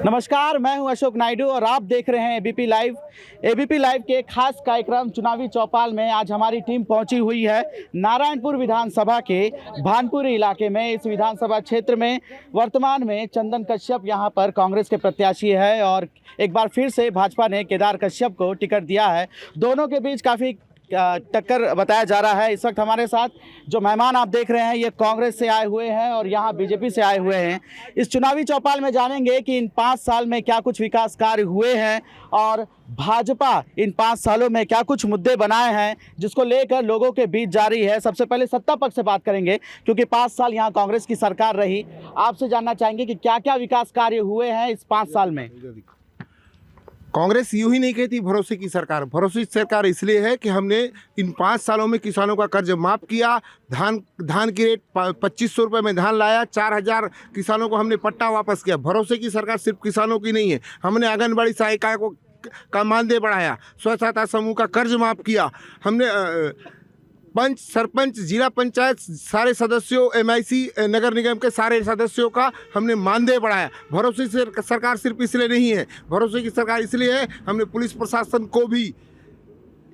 नमस्कार, मैं हूं अशोक नायडू और आप देख रहे हैं एबीपी लाइव। एबीपी लाइव के खास कार्यक्रम चुनावी चौपाल में आज हमारी टीम पहुंची हुई है नारायणपुर विधानसभा के भानपुरी इलाके में। इस विधानसभा क्षेत्र में वर्तमान में चंदन कश्यप यहां पर कांग्रेस के प्रत्याशी है और एक बार फिर से भाजपा ने केदार कश्यप को टिकट दिया है। दोनों के बीच काफ़ी टक्कर बताया जा रहा है। इस वक्त हमारे साथ जो मेहमान आप देख रहे हैं ये कांग्रेस से आए हुए हैं और यहाँ बीजेपी से आए हुए हैं। इस चुनावी चौपाल में जानेंगे कि इन 5 साल में क्या कुछ विकास कार्य हुए हैं और भाजपा इन 5 सालों में क्या कुछ मुद्दे बनाए हैं जिसको लेकर लोगों के बीच जारी है। सबसे पहले सत्ता पक्ष से बात करेंगे क्योंकि 5 साल यहाँ कांग्रेस की सरकार रही। आपसे जानना चाहेंगे कि क्या क्या विकास कार्य हुए हैं इस 5 साल में। कांग्रेस यूं ही नहीं कहती भरोसे की सरकार। भरोसे की सरकार इसलिए है कि हमने इन 5 सालों में किसानों का कर्ज माफ़ किया। धान की रेट 2500 रुपये में धान लाया। 4000 किसानों को हमने पट्टा वापस किया। भरोसे की सरकार सिर्फ किसानों की नहीं है। हमने आंगनबाड़ी सहायिका का मानदेय बढ़ाया। स्व सहायता समूह का कर्ज माफ़ किया। हमने पंच, सरपंच, जिला पंचायत सारे सदस्यों, एमआईसी नगर निगम के सारे सदस्यों का हमने मानदेय बढ़ाया। भरोसे से सरकार सिर्फ इसलिए नहीं है, भरोसे की सरकार इसलिए है हमने पुलिस प्रशासन को भी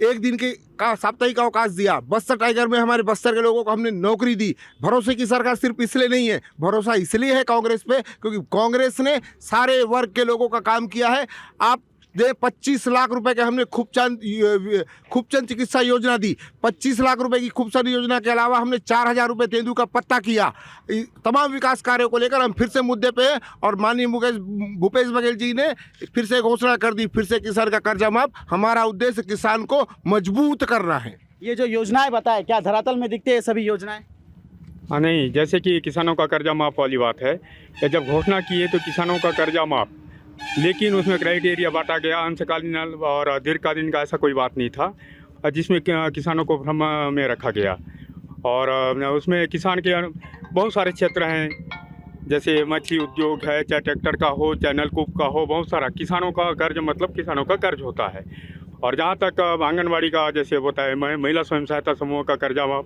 एक दिन के का साप्ताहिक अवकाश दिया। बस्तर टाइगर में हमारे बस्तर के लोगों को हमने नौकरी दी। भरोसे की सरकार सिर्फ इसलिए नहीं है, भरोसा इसलिए है कांग्रेस पे क्योंकि कांग्रेस ने सारे वर्ग के लोगों का काम किया है। आप 25 लाख रुपए के हमने खूबचंद चिकित्सा योजना दी। 25 लाख रुपए की खूबचंद योजना के अलावा हमने 4000 रुपये तेंदू का पत्ता किया। तमाम विकास कार्यों को लेकर हम फिर से मुद्दे पे और माननीय भूपेश बघेल जी ने फिर से घोषणा कर दी, फिर से किसान का कर्जा माफ। हमारा उद्देश्य किसान को मजबूत करना है। ये जो योजनाएं बताए क्या धरातल में दिखते हैं सभी योजनाएं? हाँ, नहीं, जैसे कि किसानों का कर्जा माफ वाली बात है, जब घोषणा की है तो किसानों का कर्जा माफ, लेकिन उसमें क्राइटेरिया बांटा गया अंशकालीन और दीर्घकालीन का, ऐसा कोई बात नहीं था जिसमें किसानों को भ्रम में रखा गया। और उसमें किसान के बहुत सारे क्षेत्र हैं, जैसे मछली उद्योग है, चाहे ट्रैक्टर का हो, चाहे नलकूप का हो, बहुत सारा किसानों का कर्ज मतलब किसानों का कर्ज होता है। और जहाँ तक आंगनबाड़ी का जैसे होता है, महिला स्वयं सहायता समूह का कर्जा माफ,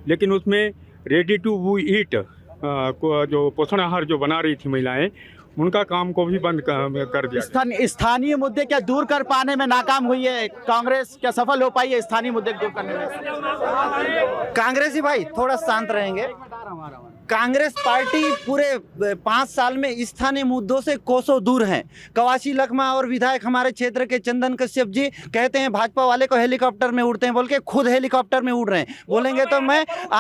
लेकिन उसमें रेडी टू ईट जो पोषण आहार जो बना रही थी महिलाएँ, उनका काम को भी बंद कर दिया। स्थानीय मुद्दे क्या दूर कर पाने में नाकाम हुई है कांग्रेस? क्या सफल हो पाई है स्थानीय मुद्दे दूर करने में? कांग्रेसी भाई थोड़ा शांत रहेंगे। कांग्रेस पार्टी पूरे 5 साल में स्थानीय मुद्दों से कोसों दूर है। कवासी लखमा और विधायक हमारे क्षेत्र के चंदन कश्यप जी कहते हैं भाजपा वाले को हेलीकॉप्टर में उड़ते हैं बोल के खुद हेलीकॉप्टर में उड़ रहे हैं। बोलेंगे तो मैं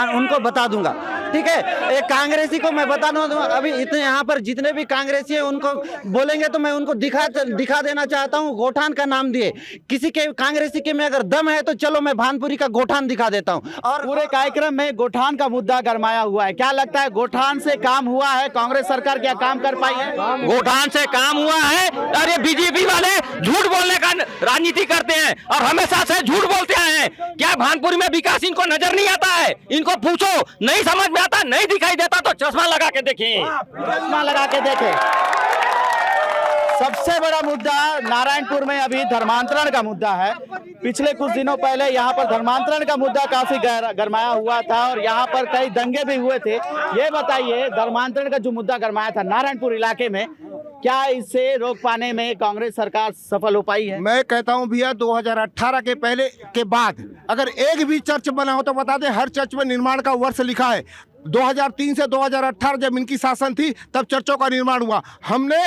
उनको बता दूंगा, ठीक है। एक कांग्रेसी को मैं बता दूंगा, अभी इतने यहाँ पर जितने भी कांग्रेसी हैं उनको बोलेंगे तो मैं उनको दिखा देना चाहता हूँ। गोठान का नाम दिए किसी के कांग्रेसी के में अगर दम है तो चलो मैं भानपुरी का गोठान दिखा देता हूँ। और पूरे कार्यक्रम में गोठान का मुद्दा गरमाया हुआ है। क्या लगता है गोठान से काम हुआ है? कांग्रेस सरकार क्या काम कर पाई है? गोठान से काम हुआ है और ये बीजेपी वाले झूठ बोलने का राजनीति करते हैं और हमेशा से झूठ बोलते आए हैं। क्या भानपुर में विकास इनको नजर नहीं आता है? इनको पूछो, नहीं समझ में आता, नहीं दिखाई देता तो चश्मा लगा के देखें। चश्मा लगा के देखें। सबसे बड़ा मुद्दा नारायणपुर में अभी धर्मांतरण का मुद्दा है। पिछले कुछ दिनों पहले यहाँ पर धर्मांतरण का मुद्दा काफी गरमाया हुआ था और यहाँ पर कई दंगे भी हुए थे। ये बताइए, धर्मांतरण का जो मुद्दा गरमाया था नारायणपुर इलाके में, क्या इसे रोक पाने में कांग्रेस सरकार सफल हो पाई है? मैं कहता हूं भैया 2018 के पहले के बाद अगर एक भी चर्च बना हो तो बता दें। हर चर्च में निर्माण का वर्ष लिखा है। 2003 से 2018 जब इनकी शासन थी तब चर्चों का निर्माण हुआ। हमने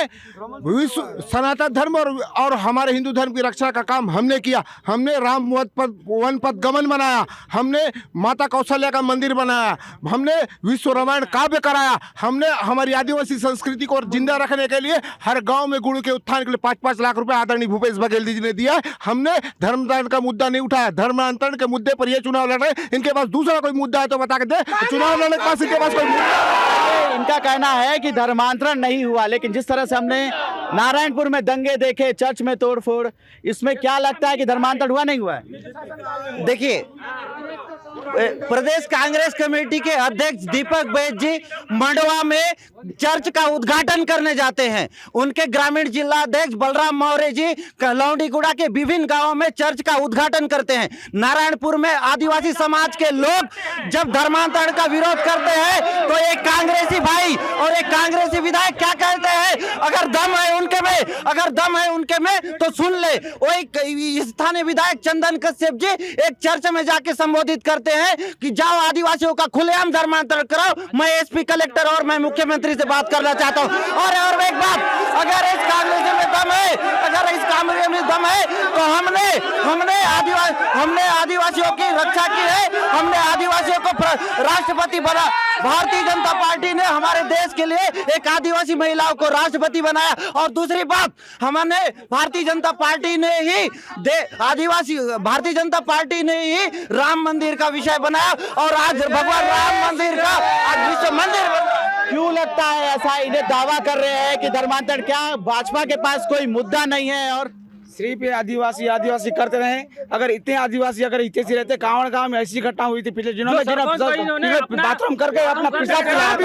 विश्व सनातन धर्म और हमारे हिंदू धर्म की रक्षा का काम हमने किया। हमने राम वन पथ गमन बनाया। हमने माता कौशल्या का मंदिर बनाया। हमने विश्व रामायण काव्य कराया। हमने हमारी आदिवासी संस्कृति को जिंदा रखने के लिए हर गांव में गुड़ के उत्थान के लिए 5-5 लाख रुपए आदरणीय भूपेश बघेल जी ने दिया। हमने धर्मांतरण का मुद्दा नहीं उठाया। धर्मांतरण के मुद्दे पर ये चुनाव लड़ रहे। इनके पास दूसरा कोई मुद्दा है तो बता के दे। चुनाव लड़ने के पास कोई इनका कहना है कि धर्मांतरण नहीं हुआ, लेकिन जिस तरह से हमने नारायणपुर में दंगे देखे, चर्च में तोड़फोड़, इसमें क्या लगता है कि धर्मांतरण हुआ नहीं हुआ है? देखिए, प्रदेश कांग्रेस कमेटी के अध्यक्ष दीपक बैद जी मंडवा में चर्च का उद्घाटन करने जाते हैं। उनके ग्रामीण जिला अध्यक्ष बलराम मौर्य जी लौंडीगुड़ा के विभिन्न गांवों में चर्च का उद्घाटन करते हैं। नारायणपुर में आदिवासी समाज के लोग जब धर्मांतरण का विरोध करते हैं तो एक कांग्रेसी भाई और एक कांग्रेसी विधायक क्या कहते हैं, अगर दम है उनके में अगर दम है उनके में तो सुन ले। वही स्थानीय विधायक चंदन कश्यप जी एक चर्च में जाके संबोधित करते हैं कि जाओ आदिवासियों का खुलेआम धर्मांतरण कराओ, मैं एसपी कलेक्टर और मैं मुख्यमंत्री से बात करना चाहता हूँ। और एक बात, अगर इस कांग्रेस में दम है, अगर इस कांग्रेस में दम है तो हमने आदिवासियों की रक्षा की है, हमने आदिवासियों को राष्ट्रपति बना। भारतीय जनता पार्टी ने हमारे देश के लिए एक आदिवासी महिलाओं को राष्ट्रपति बनाया। और दूसरी बात, हमने भारतीय जनता पार्टी ने ही भारतीय जनता पार्टी ने ही राम मंदिर का विषय बनाया और आज भगवान राम मंदिर का आज विश्व मंदिर बन। क्यों लगता है ऐसा? इन्हें दावा कर रहे हैं कि धर्मांतरण, क्या भाजपा के पास कोई मुद्दा नहीं है और सिर्फ आदिवासी आदिवासी करते रहे? अगर इतने आदिवासी अगर इतने से रहते, कांवड़ गांव में ऐसी घटना हुई थी पिछले दिनों में, बाथरूम करके अपना पेशाब किया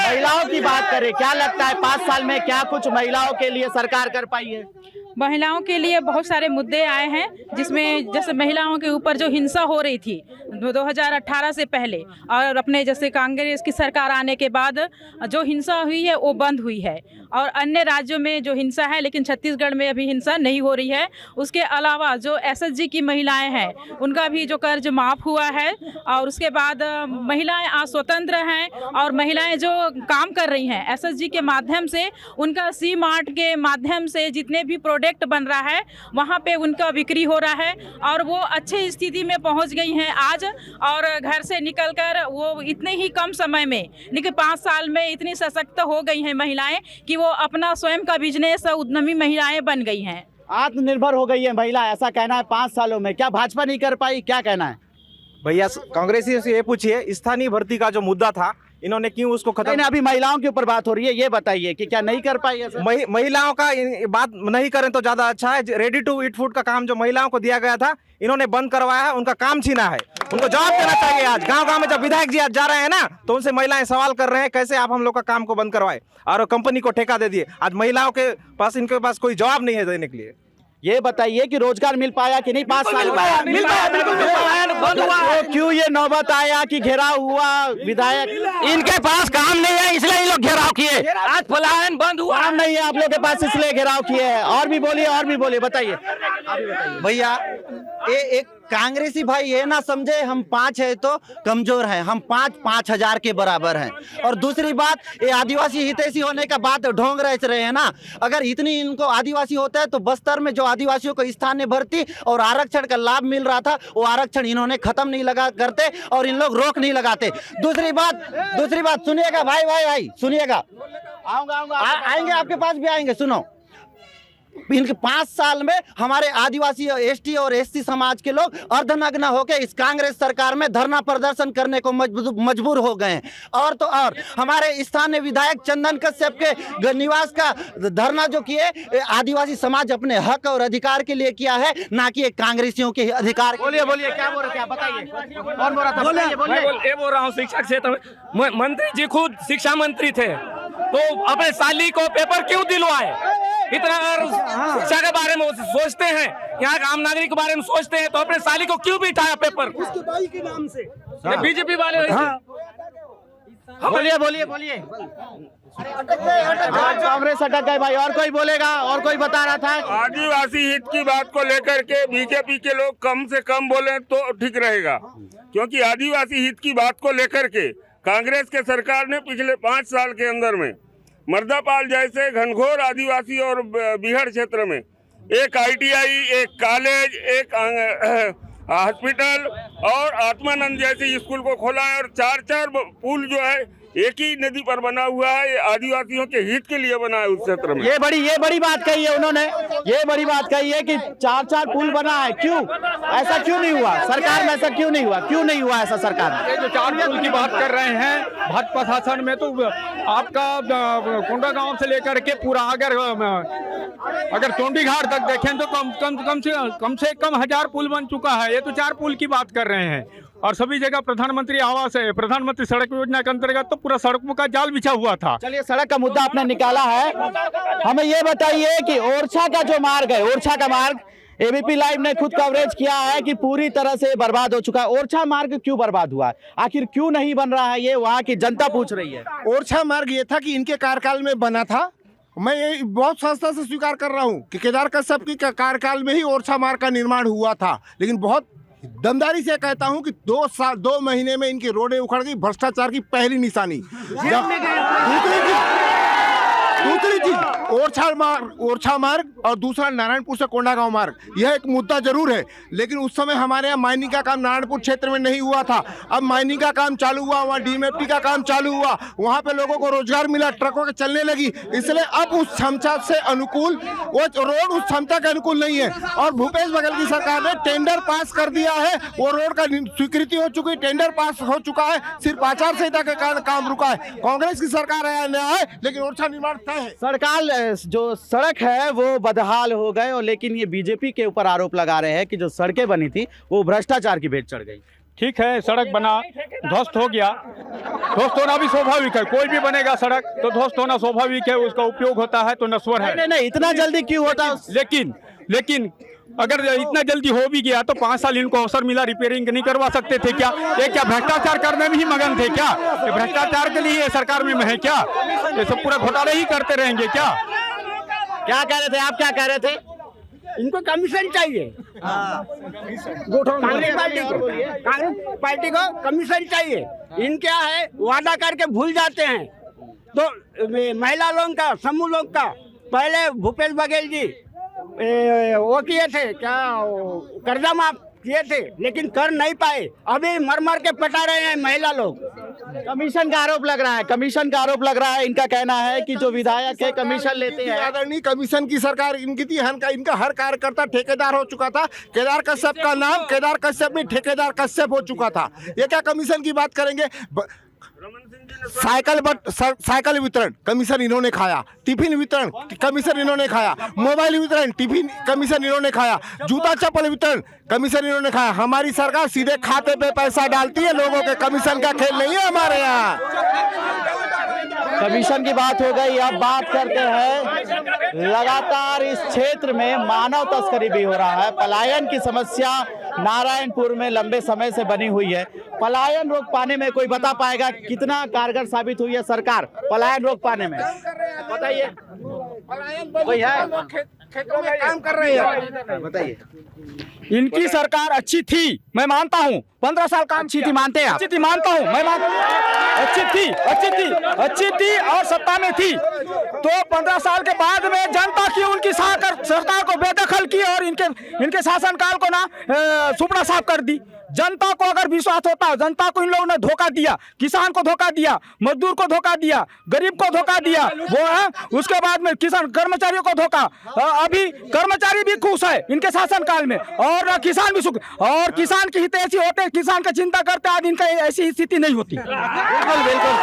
महिलाओं की बात करें, क्या लगता है 5 साल में क्या कुछ महिलाओं के लिए सरकार कर पाई है? महिलाओं के लिए बहुत सारे मुद्दे आए हैं, जिसमें जैसे महिलाओं के ऊपर जो हिंसा हो रही थी 2018 से पहले और अपने जैसे कांग्रेस की सरकार आने के बाद जो हिंसा हुई है वो बंद हुई है। और अन्य राज्यों में जो हिंसा है, लेकिन छत्तीसगढ़ में अभी हिंसा नहीं हो रही है। उसके अलावा जो एसएचजी की महिलाएं हैं उनका भी जो कर्ज माफ़ हुआ है। और उसके बाद महिलाएं आज स्वतंत्र हैं और महिलाएं जो काम कर रही हैं एसएचजी के माध्यम से, उनका सी मार्ट के माध्यम से जितने भी प्रोडक्ट बन रहा है वहाँ पे उनका बिक्री हो रहा है और वो अच्छी स्थिति में पहुँच गई हैं आज। और घर से निकलकर वो इतने ही कम समय में, लेकिन 5 साल में इतनी सशक्त हो गई हैं महिलाएं कि वो अपना स्वयं का बिजनेस उद्यमी महिलाएं बन गई हैं, आत्मनिर्भर हो गई है महिला, ऐसा कहना है 5 सालों में। क्या भाजपा नहीं कर पाई, क्या कहना है? भैया कांग्रेसी से ये पूछिए, स्थानीय भर्ती का जो मुद्दा था इन्होंने क्यों उसको खत्म? नहीं, अभी महिलाओं के ऊपर बात हो रही है, ये बताइए कि क्या नहीं कर पाई ऐसा? महिलाओं का बात नहीं करें तो ज्यादा अच्छा है। रेडी टू ईट फूड का काम जो महिलाओं को दिया गया था इन्होंने बंद करवाया है, उनका काम छीना है, उनको जवाब देना चाहिए। आज गांव-गांव में जब विधायक जी आज जा रहे हैं ना, तो उनसे महिलाएं सवाल कर रहे हैं कैसे आप हम लोग का काम को बंद करवाए और कंपनी को ठेका दे दिए। आज महिलाओं के पास इनके पास कोई जवाब नहीं है देने के लिए। ये बताइए कि रोजगार मिल पाया कि नहीं 5 साल में? मिल पाया, बिल्कुल मिल पाया, बंद हुआ है। तो क्यों ये नौबत आया कि घेराव हुआ विधायक? इनके पास काम नहीं है इसलिए ये लोग घेराव किए। आज पलायन बंद हुआ, काम नहीं है आप लोग के पास इसलिए घेराव किए हैं। और भी बोलिए, बताइए। भैया एक कांग्रेसी भाई ये ना समझे हम 5 है तो कमजोर हैं, हम 5,000 के बराबर हैं। और दूसरी बात, ये आदिवासी हितैषी होने का बात ढोंग रहे हैं ना। अगर इतनी इनको आदिवासी होता है तो बस्तर में जो आदिवासियों को स्थानीय भर्ती और आरक्षण का लाभ मिल रहा था वो आरक्षण इन्होंने खत्म नहीं लगा करते और इन लोग रोक नहीं लगाते। दूसरी बात सुनिएगा भाई सुनिएगा, आएंगे आपके पास भी आएंगे। सुनो, इनके 5 साल में हमारे आदिवासी एसटी और एससी समाज के लोग अर्धनग्न होकर इस कांग्रेस सरकार में धरना प्रदर्शन करने को मजबूर हो गए हैं। और तो और हमारे स्थानीय विधायक चंदन कश्यप के निवास का धरना जो किए आदिवासी समाज अपने हक और अधिकार के लिए किया है, ना कि कांग्रेसियों के अधिकार। बोलिए, क्या बोल रहे, क्या बताइए? कौन बोल रहा था? मैं बोल रहा हूँ शिक्षा क्षेत्र में मंत्री जी खुद शिक्षा मंत्री थे, तो अपने साली को पेपर क्यों दिलवाए? इतना शिक्षा के बारे में सोचते हैं, यहाँ के आम नागरिक के बारे में सोचते हैं, तो अपने साली को क्यों बिठाया पेपर? उसके भाई के नाम से बीजेपी वाले। बोलिए। कांग्रेस अटक गए भाई। और कोई बोलेगा? और कोई बता रहा था आदिवासी हित की बात को लेकर के बीजेपी के लोग कम से कम बोले तो ठीक रहेगा, क्योंकि आदिवासी हित की बात को लेकर के कांग्रेस के सरकार ने पिछले 5 साल के अंदर में मर्दापाल जैसे घनघोर आदिवासी और बिहार क्षेत्र में एक ITI, एक कॉलेज, एक हॉस्पिटल और आत्मानंद जैसे स्कूल को खोला है और 4 पुल जो है एक ही नदी पर बना हुआ है। ये आदिवासियों के हित के लिए बना है उस क्षेत्र में। ये बड़ी बात कही है उन्होंने, ये बड़ी बात कही है कि 4 पुल बना है। क्यों ऐसा क्यों नहीं हुआ सरकार में? ऐसा क्यों नहीं हुआ ऐसा सरकार में? ये जो 4 पुल की बात कर रहे हैं भाजपा शासन में, तो आपका कोंडा गांव से लेकर के पूरा अगर चोंडी घाट तक देखें तो कम से कम 1000 पुल बन चुका है। ये तो 4 पुल की बात कर रहे हैं। और सभी जगह प्रधानमंत्री आवास है, प्रधानमंत्री सड़क योजना के अंतर्गत तो पूरा सड़कों का जाल बिछा हुआ था। चलिए, सड़क का मुद्दा आपने निकाला है, हमें ये बताइए कि ओरछा का जो मार्ग है, ओरछा का मार्ग एबीपी लाइव ने खुद कवरेज किया है कि पूरी तरह से बर्बाद हो चुका है। ओरछा मार्ग क्यों बर्बाद हुआ है, आखिर क्यों नहीं बन रहा है, ये वहाँ की जनता पूछ रही है। ओरछा मार्ग ये था कि इनके कार्यकाल में बना था। मैं ये बहुत संस्था से स्वीकार कर रहा हूँ कि केदार कश्यप की कार्यकाल में ही ओरछा मार्ग का निर्माण हुआ था, लेकिन बहुत दमदारी से कहता हूं कि 2 महीने में इनकी रोडें उखड़ गई। भ्रष्टाचार की पहली निशानी। दूसरी चीज ओरछा मार्ग और दूसरा नारायणपुर से कोंडागांव मार्ग, यह एक मुद्दा जरूर है, लेकिन उस समय हमारे यहाँ माइनिंग का काम नारायणपुर क्षेत्र में नहीं हुआ था। अब माइनिंग का काम चालू हुआ, वहाँ डीएमएफटी का काम चालू हुआ, वहाँ पे लोगों को रोजगार मिला, ट्रकों के चलने लगी, इसलिए अब उस क्षमता से अनुकूल वो रोड उस क्षमता के अनुकूल नहीं है। और भूपेश बघेल की सरकार ने टेंडर पास कर दिया है, वो रोड का स्वीकृति हो चुकी, टेंडर पास हो चुका है, सिर्फ आचार संहिता के कारण काम रुका है। कांग्रेस की सरकार आया है, लेकिन ओरछा निर्माण तय है। सरकार जो सड़क है वो बदहाल हो गए, और लेकिन ये बीजेपी के ऊपर आरोप लगा रहे हैं कि जो सड़कें बनी थी वो भ्रष्टाचार की भेंट चढ़ गई। ठीक है, सड़क बना, ध्वस्त हो गया, ध्वस्त होना भी स्वाभाविक है। कोई भी बनेगा सड़क तो ध्वस्त होना स्वाभाविक है, उसका उपयोग होता है तो नश्वर है। नहीं, इतना जल्दी क्यों होता? लेकिन अगर इतना जल्दी हो भी गया तो 5 साल इनको अवसर मिला, रिपेयरिंग नहीं करवा सकते थे क्या? ये क्या भ्रष्टाचार करने में ही मगन थे क्या? ये भ्रष्टाचार के लिए सरकार में है क्या? ये सब पूरा घोटाले ही करते रहेंगे क्या? क्या कह रहे थे आप, क्या कह रहे थे? इनको कमीशन चाहिए, कांग्रेस पार्टी को कमीशन चाहिए। इन क्या है, वादा करके भूल जाते हैं। तो महिला लोगों का, समूह लोग का पहले भूपेश बघेल जी वो किए थे, क्या कर्जा माफ किए थे, लेकिन कर नहीं पाए। अभी मर के पटा रहे हैं महिला लोग। कमीशन का आरोप लग रहा है, कमीशन का आरोप लग रहा है। इनका कहना है कि जो विधायक है कमीशन लेते हैं। आदरणीय कमीशन की सरकार इनकी थी, इनका हर कार्यकर्ता ठेकेदार हो चुका था। केदार कश्यप का नाम केदार कश्यप में ठेकेदार कश्यप हो चुका था। ये क्या कमीशन की बात करेंगे? साइकिल वितरण कमीशन इन्होंने खाया, टिफिन वितरण कमीशन इन्होंने खाया, मोबाइल वितरण टिफिन कमीशन इन्होंने खाया, जूता चप्पल वितरण कमीशन इन्होंने खाया। हमारी सरकार सीधे खाते पे पैसा डालती है, लोगों के कमीशन का खेल नहीं है हमारे यहाँ। कमीशन की बात हो गई, अब बात करते हैं लगातार इस क्षेत्र में मानव तस्करी भी हो रहा है। पलायन की समस्या नारायणपुर में लंबे समय से बनी हुई है। पलायन रोक पाने में कोई बता पाएगा कितना कारगर साबित हुई है सरकार पलायन रोक पाने में? बताइए, कोई है? खेतों में काम कर रही है, बताइए। इनकी सरकार अच्छी थी, मैं मानता हूँ। 15 साल काम अच्छी थी, मानते हैं आप? अच्छी थी, मानता हूँ मैं, अच्छी थी और सत्ता में थी। तो 15 साल के बाद में जनता की उनकी सरकार को बेदखल की और इनके शासनकाल को ना सुपड़ा साफ कर दी। जनता को अगर विश्वास होता, जनता को इन लोगों ने धोखा दिया, किसान को धोखा दिया, मजदूर को धोखा दिया, गरीब को धोखा दिया, वो है। उसके बाद में किसान कर्मचारियों को धोखा। अभी कर्मचारी भी खुश है इनके शासनकाल में, और किसान भी सुख, और किसान की हितैषी होते, किसान की चिंता करते, आज इनका ऐसी स्थिति नहीं होती। बिल्कुल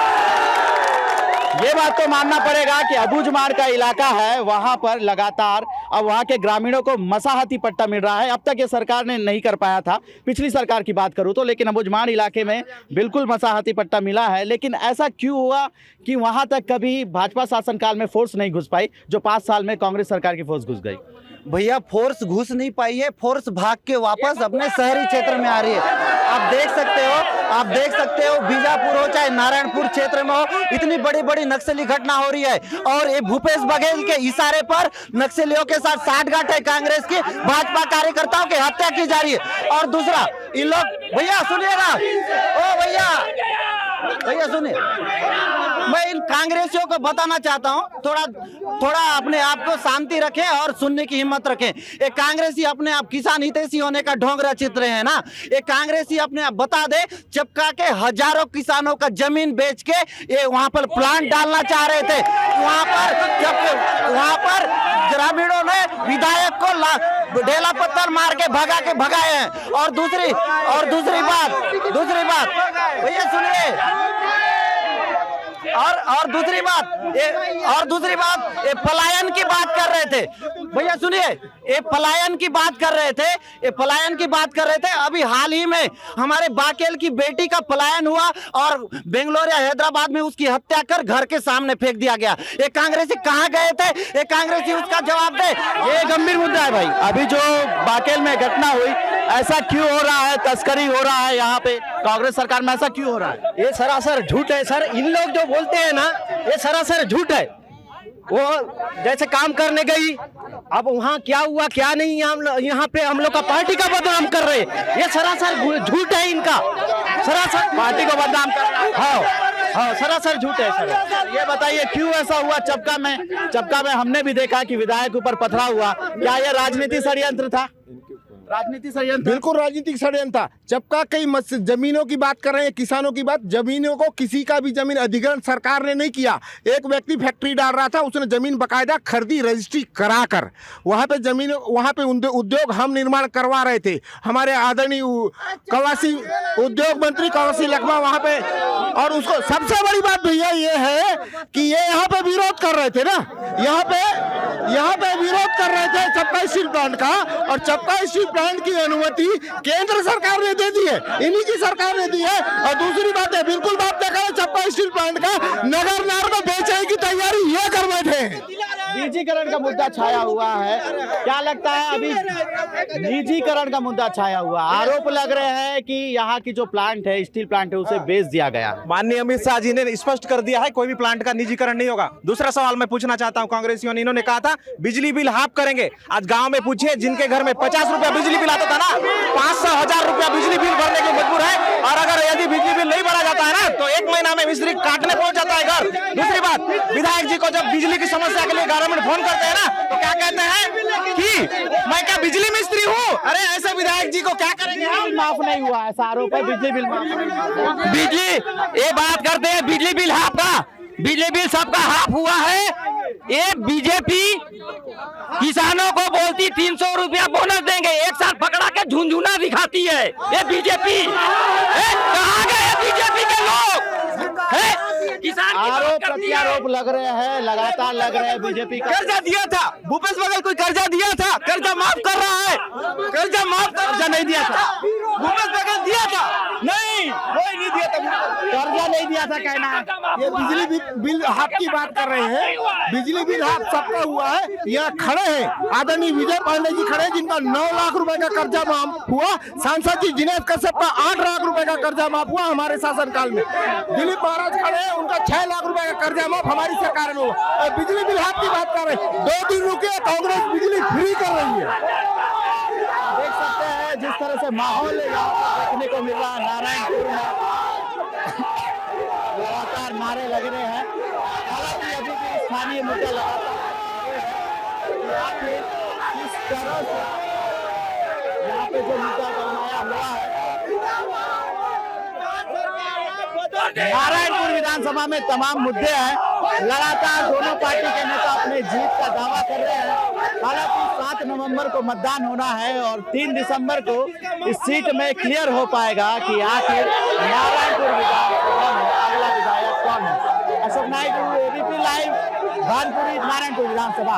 ये बात तो मानना पड़ेगा कि अबूझमाड़ का इलाका है, वहां पर लगातार अब वहां के ग्रामीणों को मसाहती पट्टा मिल रहा है। अब तक ये सरकार ने नहीं कर पाया था, पिछली सरकार की बात करूं तो, लेकिन अबूझमाड़ इलाके में बिल्कुल मसाहती पट्टा मिला है। लेकिन ऐसा क्यों हुआ कि वहां तक कभी भाजपा शासनकाल में फोर्स नहीं घुस पाई, जो 5 साल में कांग्रेस सरकार की फोर्स घुस गई? भैया फोर्स घुस नहीं पाई है, फोर्स भाग के वापस अपने शहरी क्षेत्र में आ रही है। आप देख सकते हो बीजापुर हो चाहे नारायणपुर क्षेत्र में हो, इतनी बड़ी बड़ी नक्सली घटना हो रही है, और ये भूपेश बघेल के इशारे पर नक्सलियों के साथ साठगांठ है कांग्रेस की, भाजपा कार्यकर्ताओं की हत्या की जा रही है। और दूसरा, इन लोग, भैया सुनिएगा, ओ भैया सुनिए, मैं इन कांग्रेसियों को बताना चाहता हूं, थोड़ा अपने आप को शांति रखें और सुनने की हिम्मत रखें। एक कांग्रेसी अपने आप किसान हितैषी होने का ढोंग रचित रहे हैं ना। एक कांग्रेसी अपने आप बता दे, चपका के हजारों किसानों का जमीन बेच के ये वहां पर प्लांट डालना चाह रहे थे। वहां पर ग्रामीणों ने विधायक को ढेला पत्थर मार के भगाए हैं। और दूसरी बात भैया सुनिए, और दूसरी बात ये पलायन की बात कर रहे थे भैया, सुनिए, ये पलायन की बात कर रहे थे। अभी हाल ही में हमारे बाकेल की बेटी का पलायन हुआ और बेंगलोर या हैदराबाद में उसकी हत्या कर घर के सामने फेंक दिया गया। ये कांग्रेसी कहाँ गए थे? ये कांग्रेसी उसका जवाब दे। ये गंभीर मुद्दा है भाई। अभी जो बाकेल में घटना हुई, ऐसा क्यों हो रहा है? तस्करी हो रहा है यहाँ पे कांग्रेस सरकार में, ऐसा क्यों हो रहा है? ये सरासर झूठ है सर। इन लोग जो बोलते हैं ना, ये सरासर झूठ है। वो जैसे काम करने गई, अब वहाँ क्या हुआ क्या नहीं, यहाँ पे हम लोग का पार्टी का बदनाम कर रहे हैं। ये सरासर झूठ है इनका, सरासर पार्टी को बदनाम कर रहा है। हाँ, सरासर झूठ है सर। ये बताइए क्यों ऐसा हुआ? चपका में हमने भी देखा कि विधायक ऊपर पथराव हुआ। क्या ये राजनीतिक षड्यंत्र था? राजनीतिक षड्यंत्र, बिल्कुल राजनीतिक षड्यंत्र था। चपका कई जमीनों की बात कर रहे हैं, किसानों की बात। जमीनों को किसी का भी जमीन अधिग्रहण सरकार ने नहीं किया। एक व्यक्ति फैक्ट्री डाल रहा था, उसने जमीन बकायदा खरीदी, रजिस्ट्री कराकर वहाँ पे जमीन, वहाँ पे उद्योग हम निर्माण करवा रहे थे। हमारे आदरणीय कवासी उद्योग मंत्री कवासी लखमा वहाँ पे, और उसको सबसे बड़ी बात भैया ये है कि ये यहाँ पे विरोध कर रहे थे ना, यहाँ पे विरोध कर रहे थे चपका स्टील प्लांट का, और चपका स्टील प्लांट की अनुमति केंद्र सरकार ने दे दी है, इन्हीं की सरकार ने दी है। और दूसरी बात है, बिल्कुल बात देखा है, चपका स्टील प्लांट का नगर नार को बेचने की तैयारी ये कर बैठे हैं। निजीकरण का मुद्दा छाया हुआ है, क्या लगता है? अभी निजीकरण का मुद्दा छाया हुआ, आरोप लग रहे हैं कि यहाँ की जो प्लांट है, स्टील प्लांट है, उसे बेच दिया गया। माननीय अमित शाह जी ने स्पष्ट कर दिया है, कोई भी प्लांट का निजीकरण नहीं होगा। दूसरा सवाल मैं पूछना चाहता हूं कांग्रेसियों ने, इन्होंने कहा था बिजली बिल हाफ करेंगे। आज गांव में पूछिए, जिनके घर में 50 रुपया बिजली बिल आता था ना, 500,000 रुपया बिजली बिल भरने के मजबूर है। और अगर यदि बिजली बिल नहीं भरा जाता है ना, तो 1 महीना में मिस्त्री काटने पहुंच जाता है घर। दूसरी बात, विधायक जी को जब बिजली की समस्या के लिए 11 मिनट फोन करते हैं ना, तो क्या कहते हैं कि मैं क्या बिजली मिस्त्री हूँ? अरे ऐसे विधायक जी को क्या करेंगे? माफ नहीं हुआ, ऐसा आरोप है। बिजली बिल बिजली, ये बात करते हैं बिजली बिल हाफ का, बिजली बिल सबका हाफ हुआ है। ये बीजेपी किसानों को बोलती 300 रुपया बोनस देंगे, एक साथ पकड़ा के झुंझुना दिखाती है। ये बीजेपी कहाँ गए? बीजेपी के लोग किसान आरोप प्रत्यारोप लग रहे हैं, लगातार लग रहे हैं। बीजेपी का कर्जा दिया था, भूपेश बघेल कोई कर्जा दिया था? कर्जा माफ कर रहा है, कर्जा नहीं दिया था। भूपेश बघेल दिया था? नहीं, कोई नहीं दिया था। कर्जा नहीं दिया था कहना है। ये बिजली बिल हाफ की बात कर रहे हैं। बिजली बिल हाफ सबका हुआ है। यहाँ खड़े हैं आदरणीय विजय पांडे जी खड़े, जिनका 9 लाख रुपए का कर्जा माफ हुआ। सांसद जी जिनेश कश्यप का 8 लाख रुपए का कर्जा माफ हुआ हमारे शासनकाल में। दिलीप महाराज खड़े हैं, उनका 6 लाख रुपए का कर्जा माफ हमारी सरकार में हुआ। और बिजली बिल हाफ की बात कर रहे हैं। 2 दिन रुके, कांग्रेस बिजली फ्री कर रही है। देख सकते हैं जिस तरह से माहौल यहाँ देखने को मिल रहा है। नारायणपुर में लगातार नारे लग रहे हैं। हालांकि अभी भी स्थानीय मुद्दा लगातार किस तरह से यहाँ पे जो मुद्दा गरमाया हुआ है। नारायणपुर विधानसभा में तमाम मुद्दे हैं। लगातार दोनों पार्टी के नेता अपने जीत का दावा कर रहे हैं। हालांकि 7 नवंबर को मतदान होना है और 3 दिसंबर को इस सीट में क्लियर हो पाएगा कि आखिर नारायणपुर विधानसभा में अगला विधायक कौन है। अशोक नायडू, एबीपी लाइव, भानपुरी, नारायणपुर विधानसभा।